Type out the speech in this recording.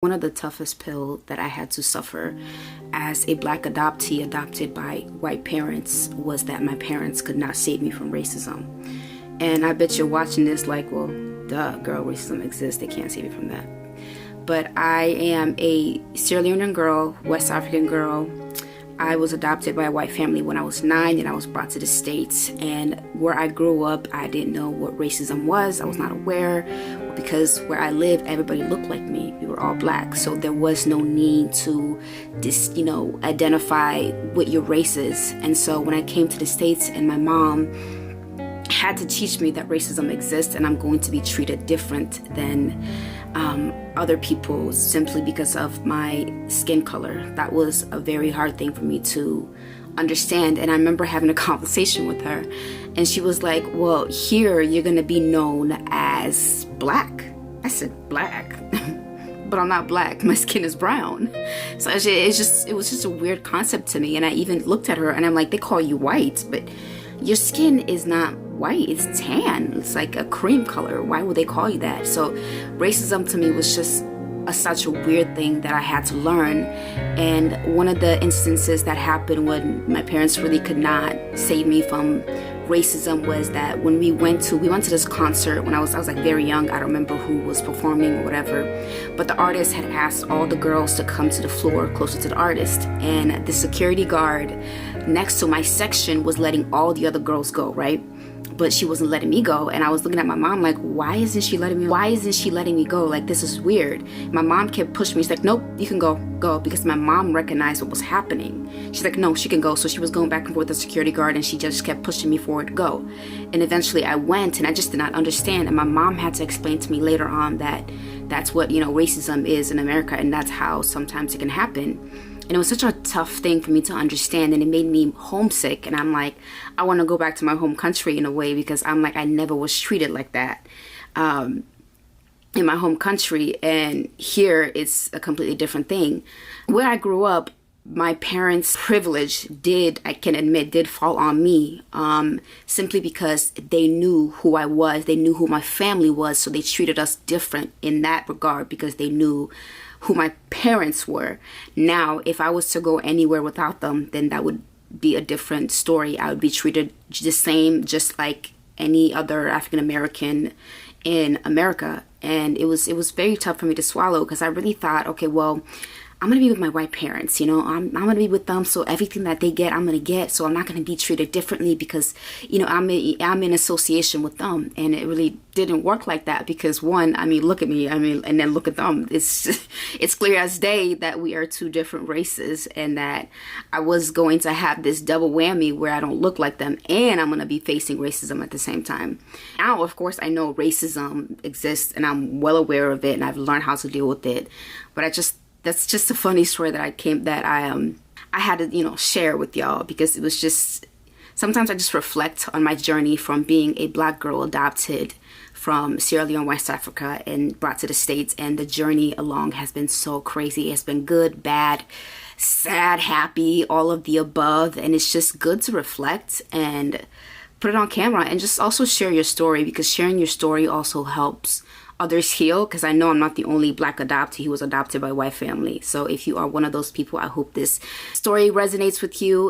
One of the toughest pills that I had to suffer as a Black adoptee adopted by white parents was that my parents could not save me from racism. And I bet you're watching this like, well, duh, girl, racism exists. They can't save me from that. But I am a Sierra Leonean girl, West African girl. I was adopted by a white family when I was 9 and I was brought to the States. And where I grew up, I didn't know what racism was. I was not aware because where I lived, everybody looked like me. We were all Black. So there was no need to just, identify what your race is. And so when I came to the States and my mom had to teach me that racism exists and I'm going to be treated different than other people simply because of my skin color. That was a very hard thing for me to understand. And I remember having a conversation with her and she was like, well, here you're gonna be known as Black. I said, Black? But I'm not Black, my skin is brown. So it was just a weird concept to me. And I even looked at her and I'm like, they call you white, but your skin is not white, it's tan. It's like a cream color. Why would they call you that? So racism to me was just such a weird thing that I had to learn. And one of the instances that happened when my parents really could not save me from racism was that when we went to this concert when I was like very young. I don't remember who was performing or whatever, but the artist had asked all the girls to come to the floor closer to the artist, and the security guard next to my section was letting all the other girls go, right? But she wasn't letting me go. And I was looking at my mom like, why isn't she letting me go? Like, this is weird. My mom kept pushing me. She's like, nope, you can go, because my mom recognized what was happening. She's like, no, she can go. So she was going back and forth with the security guard and she just kept pushing me forward to go. And eventually I went and I just did not understand. And my mom had to explain to me later on that that's what, racism is in America, and that's how sometimes it can happen. And it was such a tough thing for me to understand, and it made me homesick. And I'm like, I want to go back to my home country in a way, because I'm like, I never was treated like that in my home country. And here it's a completely different thing. Where I grew up, my parents' privilege I can admit, did fall on me simply because they knew who I was. They knew who my family was. So they treated us different in that regard because they knew who my parents were. Now, if I was to go anywhere without them, then that would be a different story. I would be treated the same, just like any other African American in America. And it was very tough for me to swallow, because I really thought, okay, well, I'm going to be with my white parents, I'm going to be with them. So everything that they get, I'm going to get. So I'm not going to be treated differently because, I'm in association with them. And it really didn't work like that, because one, look at me, and then look at them. It's clear as day that we are two different races, and that I was going to have this double whammy where I don't look like them and I'm going to be facing racism at the same time. Now, of course, I know racism exists and I'm well aware of it and I've learned how to deal with it. But that's just a funny story that I had to, share with y'all, because it was just, sometimes I just reflect on my journey from being a Black girl adopted from Sierra Leone, West Africa, and brought to the States. And the journey along has been so crazy. It's been good, bad, sad, happy, all of the above. And it's just good to reflect and put it on camera and just also share your story, because sharing your story also helps others heal, because I know I'm not the only Black adoptee who was adopted by a white family. So if you are one of those people, I hope this story resonates with you.